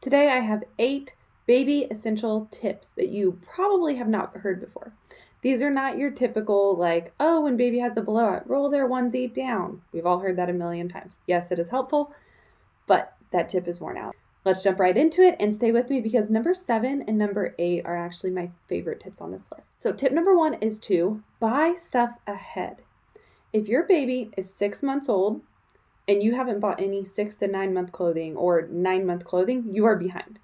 Today I have 8 baby essential tips that you probably have not heard before. These are not your typical oh, when baby has a blowout, roll their onesie down. We've all heard that a million times. Yes, it is helpful, but that tip is worn out. Let's jump right into it and stay with me because number 7 and number 8 are actually my favorite tips on this list. So tip number 1 is to buy stuff ahead. If your baby is 6 months old and you haven't bought any 6 to 9 month clothing or 9-month clothing, you are behind.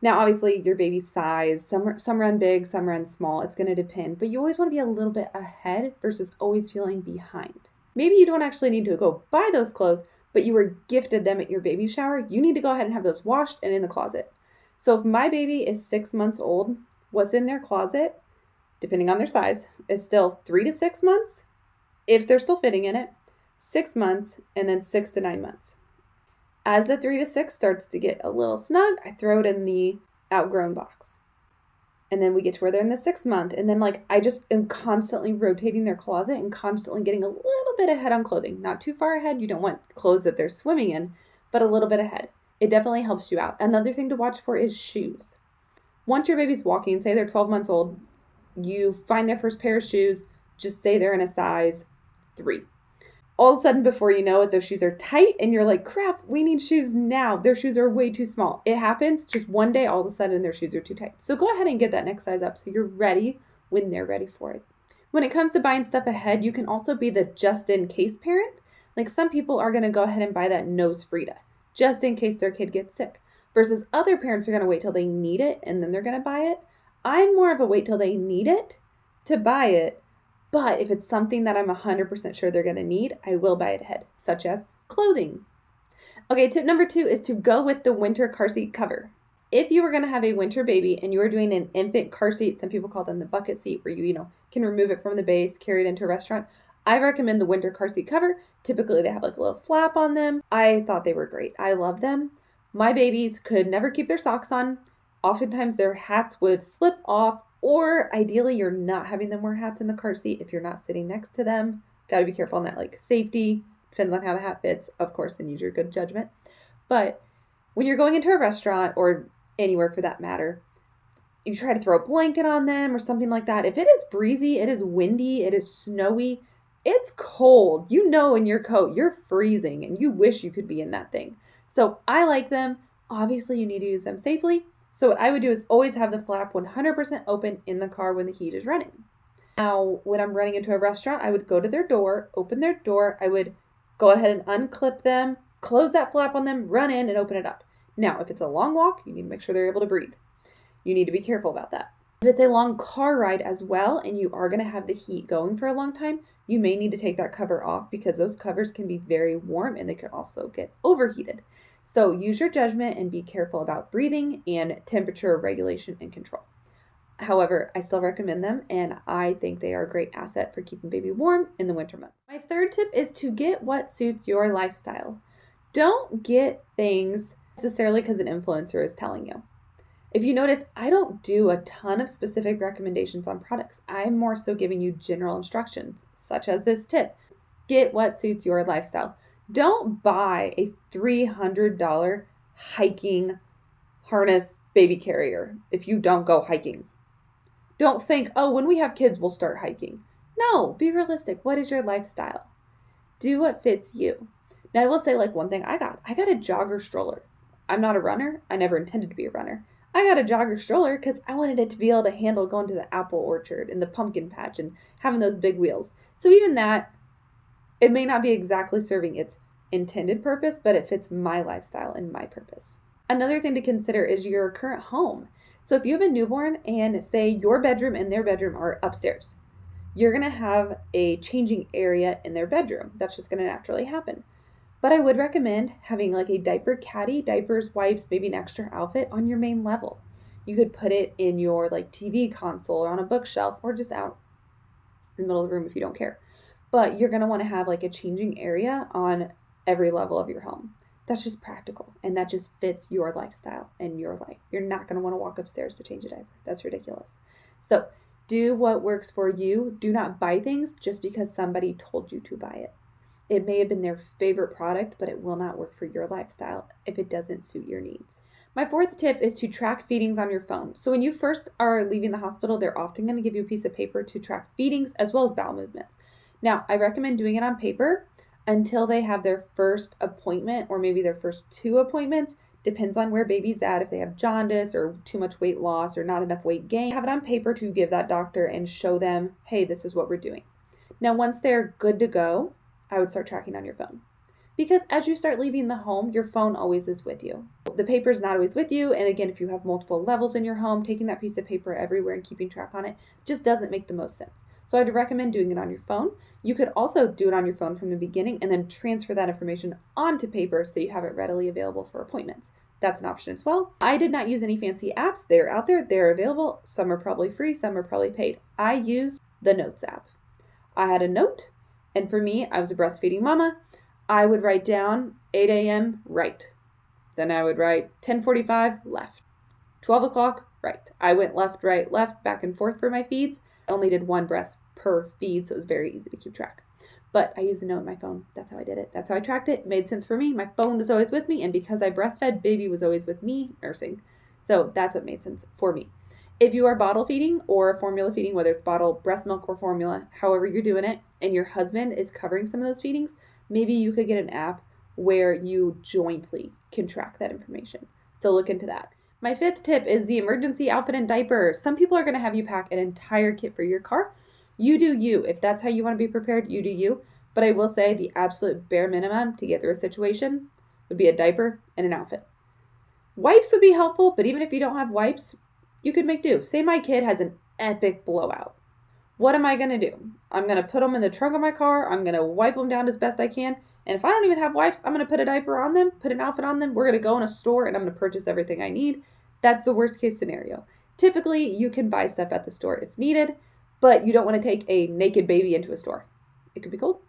Now, obviously, your baby's size, some run big, some run small. It's going to depend, but you always want to be a little bit ahead versus always feeling behind. Maybe you don't actually need to go buy those clothes, but you were gifted them at your baby shower. You need to go ahead and have those washed and in the closet. So if my baby is 6 months old, what's in their closet, depending on their size, is still 3 to 6 months, if they're still fitting in it, 6 months, and then 6 to 9 months. As the 3 to 6 starts to get a little snug, I throw it in the outgrown box. And then we get to where they're in the 6th month. And then I just am constantly rotating their closet and constantly getting a little bit ahead on clothing. Not too far ahead. You don't want clothes that they're swimming in, but a little bit ahead. It definitely helps you out. Another thing to watch for is shoes. Once your baby's walking, say they're 12 months old, you find their first pair of shoes, just say they're in a size 3. All of a sudden, before you know it, those shoes are tight and you're like, crap, we need shoes now. Their shoes are way too small. It happens just one day, all of a sudden their shoes are too tight. So go ahead and get that next size up so you're ready when they're ready for it. When it comes to buying stuff ahead, you can also be the just in case parent. Like some people are going to go ahead and buy that nose Frida just in case their kid gets sick versus other parents are going to wait till they need it and then they're going to buy it. I'm more of a wait till they need it to buy it. But if it's something that I'm 100% sure they're going to need, I will buy it ahead, such as clothing. Okay, tip number 2 is to go with the winter car seat cover. If you were going to have a winter baby and you are doing an infant car seat, some people call them the bucket seat, where you can remove it from the base, carry it into a restaurant. I recommend the winter car seat cover. Typically, they have a little flap on them. I thought they were great. I love them. My babies could never keep their socks on. Oftentimes, their hats would slip off. Or ideally, you're not having them wear hats in the car seat if you're not sitting next to them. Got to be careful on that, safety. Depends on how the hat fits, of course, and use your good judgment. But when you're going into a restaurant or anywhere for that matter, you try to throw a blanket on them or something like that. If it is breezy, it is windy, it is snowy, it's cold. In your coat, you're freezing and you wish you could be in that thing. So I like them. Obviously, you need to use them safely. So what I would do is always have the flap 100% open in the car when the heat is running. Now, when I'm running into a restaurant, I would go to their door, open their door. I would go ahead and unclip them, close that flap on them, run in and open it up. Now, if it's a long walk, you need to make sure they're able to breathe. You need to be careful about that. If it's a long car ride as well, and you are going to have the heat going for a long time, you may need to take that cover off because those covers can be very warm and they can also get overheated. So use your judgment and be careful about breathing and temperature regulation and control. However, I still recommend them and I think they are a great asset for keeping baby warm in the winter months. My third tip is to get what suits your lifestyle. Don't get things necessarily because an influencer is telling you. If you notice, I don't do a ton of specific recommendations on products. I'm more so giving you general instructions, such as this tip. Get what suits your lifestyle. Don't buy a $300 hiking harness baby carrier if you don't go hiking. Don't think, oh, when we have kids, we'll start hiking. No, be realistic. What is your lifestyle? Do what fits you. Now, I will say one thing I got a jogger stroller. I'm not a runner. I never intended to be a runner. I got a jogger stroller because I wanted it to be able to handle going to the apple orchard and the pumpkin patch and having those big wheels. So even that, it may not be exactly serving its intended purpose, but it fits my lifestyle and my purpose. Another thing to consider is your current home. So if you have a newborn and say your bedroom and their bedroom are upstairs, you're going to have a changing area in their bedroom. That's just going to naturally happen. But I would recommend having a diaper caddy, diapers, wipes, maybe an extra outfit on your main level. You could put it in your TV console or on a bookshelf or just out in the middle of the room if you don't care. But you're going to want to have a changing area on every level of your home. That's just practical and that just fits your lifestyle and your life. You're not going to want to walk upstairs to change a diaper. That's ridiculous. So do what works for you. Do not buy things just because somebody told you to buy it. It may have been their favorite product, but it will not work for your lifestyle if it doesn't suit your needs. My fourth tip is to track feedings on your phone. So when you first are leaving the hospital, they're often going to give you a piece of paper to track feedings as well as bowel movements. Now, I recommend doing it on paper until they have their first appointment or maybe their first two appointments. Depends on where baby's at, if they have jaundice or too much weight loss or not enough weight gain. Have it on paper to give that doctor and show them, hey, this is what we're doing. Now, once they're good to go, I would start tracking on your phone. Because as you start leaving the home, your phone always is with you. The paper is not always with you. And again, if you have multiple levels in your home, taking that piece of paper everywhere and keeping track on it just doesn't make the most sense. So I'd recommend doing it on your phone. You could also do it on your phone from the beginning and then transfer that information onto paper so you have it readily available for appointments. That's an option as well. I did not use any fancy apps. They're out there. They're available. Some are probably free. Some are probably paid. I used the Notes app. I had a note. And for me, I was a breastfeeding mama. I would write down 8 a.m. right. Then I would write 10:45 left. 12 o'clock right. I went left, right, left, back and forth for my feeds. I only did one breast per feed, so it was very easy to keep track. But I used the note on my phone. That's how I did it. That's how I tracked it. It made sense for me. My phone was always with me, and because I breastfed, baby was always with me nursing. So that's what made sense for me. If you are bottle feeding or formula feeding, whether it's bottle, breast milk, or formula, however you're doing it, and your husband is covering some of those feedings, maybe you could get an app where you jointly can track that information. So look into that. My fifth tip is the emergency outfit and diapers. Some people are going to have you pack an entire kit for your car. You do you. If that's how you want to be prepared, you do you. But I will say the absolute bare minimum to get through a situation would be a diaper and an outfit. Wipes would be helpful, but even if you don't have wipes, you could make do. Say my kid has an epic blowout. What am I going to do? I'm going to put them in the trunk of my car. I'm going to wipe them down as best I can. And if I don't even have wipes, I'm going to put a diaper on them, put an outfit on them. We're going to go in a store and I'm going to purchase everything I need. That's the worst case scenario. Typically, you can buy stuff at the store if needed, but you don't want to take a naked baby into a store. It could be cold.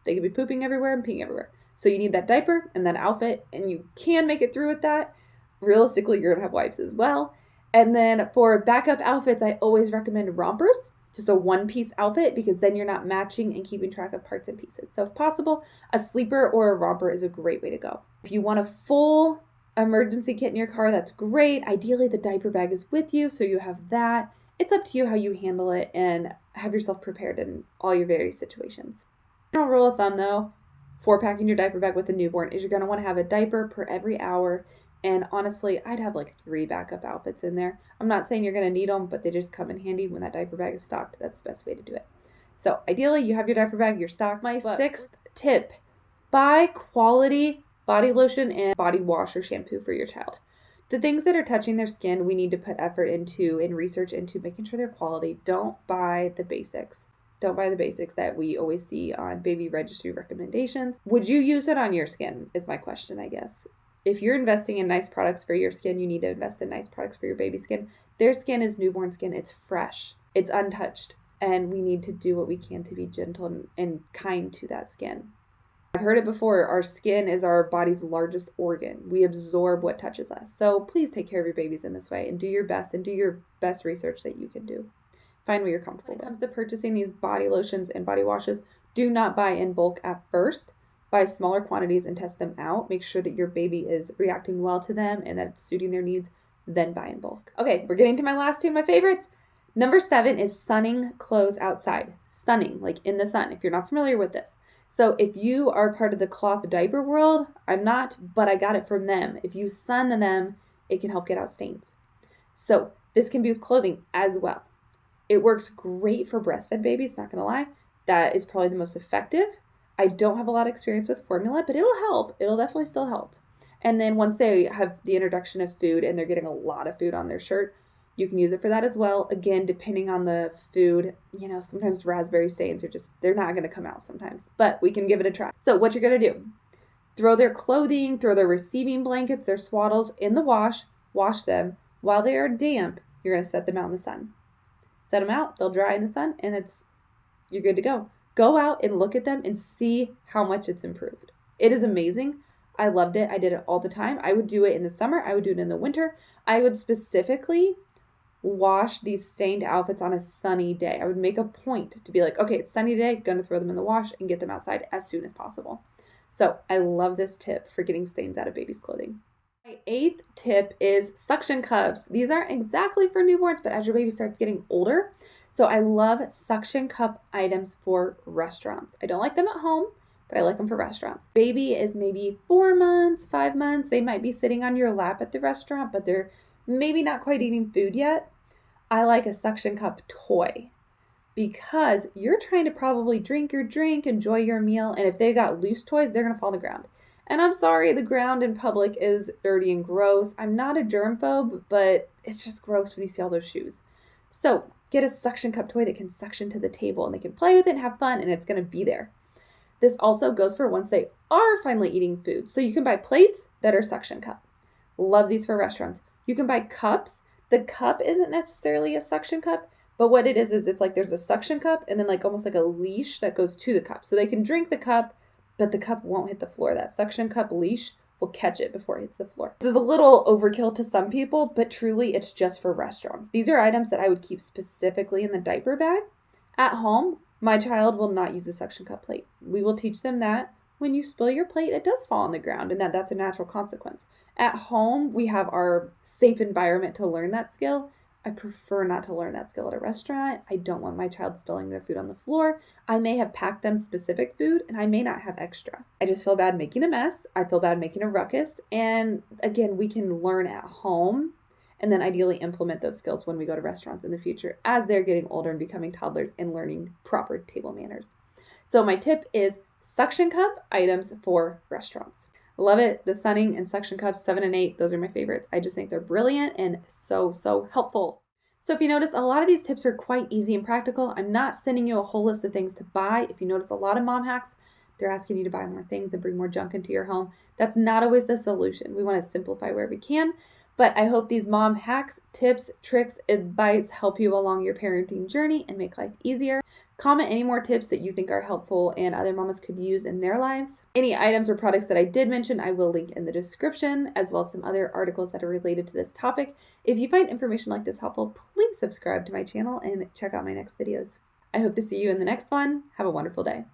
They could be pooping everywhere and peeing everywhere. So you need that diaper and that outfit, and you can make it through with that. Realistically, you're going to have wipes as well. And then for backup outfits, I always recommend rompers. Just a one-piece outfit, because then you're not matching and keeping track of parts and pieces. So if possible, a sleeper or a romper is a great way to go. If you want a full emergency kit in your car, that's great. Ideally, the diaper bag is with you, so you have that. It's up to you how you handle it and have yourself prepared in all your various situations. General rule of thumb, though, for packing your diaper bag with a newborn is you're going to want to have a diaper per every hour. And honestly, I'd have like 3 backup outfits in there. I'm not saying you're going to need them, but they just come in handy when that diaper bag is stocked. That's the best way to do it. So ideally, you have your diaper bag, you're stocked. My sixth tip, buy quality body lotion and body wash or shampoo for your child. The things that are touching their skin, we need to put effort into and research into making sure they're quality. Don't buy the basics. Don't buy the basics that we always see on baby registry recommendations. Would you use it on your skin is my question, I guess. If you're investing in nice products for your skin, you need to invest in nice products for your baby skin. Their skin is newborn skin. It's fresh. It's untouched. And we need to do what we can to be gentle and kind to that skin. I've heard it before. Our skin is our body's largest organ. We absorb what touches us. So please take care of your babies in this way and do your best research that you can do. Find what you're comfortable with. When it comes to purchasing these body lotions and body washes, do not buy in bulk at first. Buy smaller quantities and test them out. Make sure that your baby is reacting well to them and that it's suiting their needs, then buy in bulk. Okay, we're getting to my last two, my favorites. Number 7 is sunning clothes outside. Sunning, like in the sun, if you're not familiar with this. So if you are part of the cloth diaper world, I'm not, but I got it from them. If you sun them, it can help get out stains. So this can be with clothing as well. It works great for breastfed babies, not gonna lie. That is probably the most effective. I don't have a lot of experience with formula, but it'll help. It'll definitely still help. And then once they have the introduction of food and they're getting a lot of food on their shirt, you can use it for that as well. Again, depending on the food, sometimes raspberry stains they're not going to come out sometimes, but we can give it a try. So what you're going to do, throw their clothing, throw their receiving blankets, their swaddles in the wash them. While they are damp, you're going to set them out in the sun. Set them out, they'll dry in the sun, and you're good to go. Go out and look at them and see how much it's improved. It is amazing. I loved it. I did it all the time. I would do it in the summer. I would do it in the winter. I would specifically wash these stained outfits on a sunny day. I would make a point to be like, okay, it's sunny today, going to throw them in the wash and get them outside as soon as possible. So I love this tip for getting stains out of baby's clothing. My eighth tip is suction cups. These aren't exactly for newborns, but as your baby starts getting older. So I love suction cup items for restaurants. I don't like them at home, but I like them for restaurants. Baby is maybe 4 months, 5 months. They might be sitting on your lap at the restaurant, but they're maybe not quite eating food yet. I like a suction cup toy because you're trying to probably drink your drink, enjoy your meal, and if they got loose toys, they're going to fall on the ground. And I'm sorry, the ground in public is dirty and gross. I'm not a germphobe, but it's just gross when you see all those shoes. So get a suction cup toy that can suction to the table and they can play with it and have fun, and it's going to be there. This also goes for once they are finally eating food. So you can buy plates that are suction cup. Love these for restaurants. You can buy cups. The cup isn't necessarily a suction cup, but what it is it's like there's a suction cup and then like almost like a leash that goes to the cup. So they can drink the cup, but the cup won't hit the floor. That suction cup leash will catch it before it hits the floor. This is a little overkill to some people, but truly it's just for restaurants. These are items that I would keep specifically in the diaper bag. At home, my child will not use a suction cup plate. We will teach them that when you spill your plate, it does fall on the ground and that's a natural consequence. At home, we have our safe environment to learn that skill. I prefer not to learn that skill at a restaurant. I don't want my child spilling their food on the floor. I may have packed them specific food and I may not have extra. I just feel bad making a mess. I feel bad making a ruckus. And again, we can learn at home and then ideally implement those skills when we go to restaurants in the future as they're getting older and becoming toddlers and learning proper table manners. So my tip is suction cup items for restaurants. Love it. The sunning and suction cups 7 and 8, those are my favorites. I just think they're brilliant and so helpful. So if you notice, a lot of these tips are quite easy and practical. I'm not sending you a whole list of things to buy. If you notice a lot of mom hacks, they're asking you to buy more things and bring more junk into your home. That's not always the solution. We want to simplify where we can. But I hope these mom hacks, tips, tricks, advice help you along your parenting journey and make life easier. Comment any more tips that you think are helpful and other mamas could use in their lives. Any items or products that I did mention, I will link in the description, as well as some other articles that are related to this topic. If you find information like this helpful, please subscribe to my channel and check out my next videos. I hope to see you in the next one. Have a wonderful day.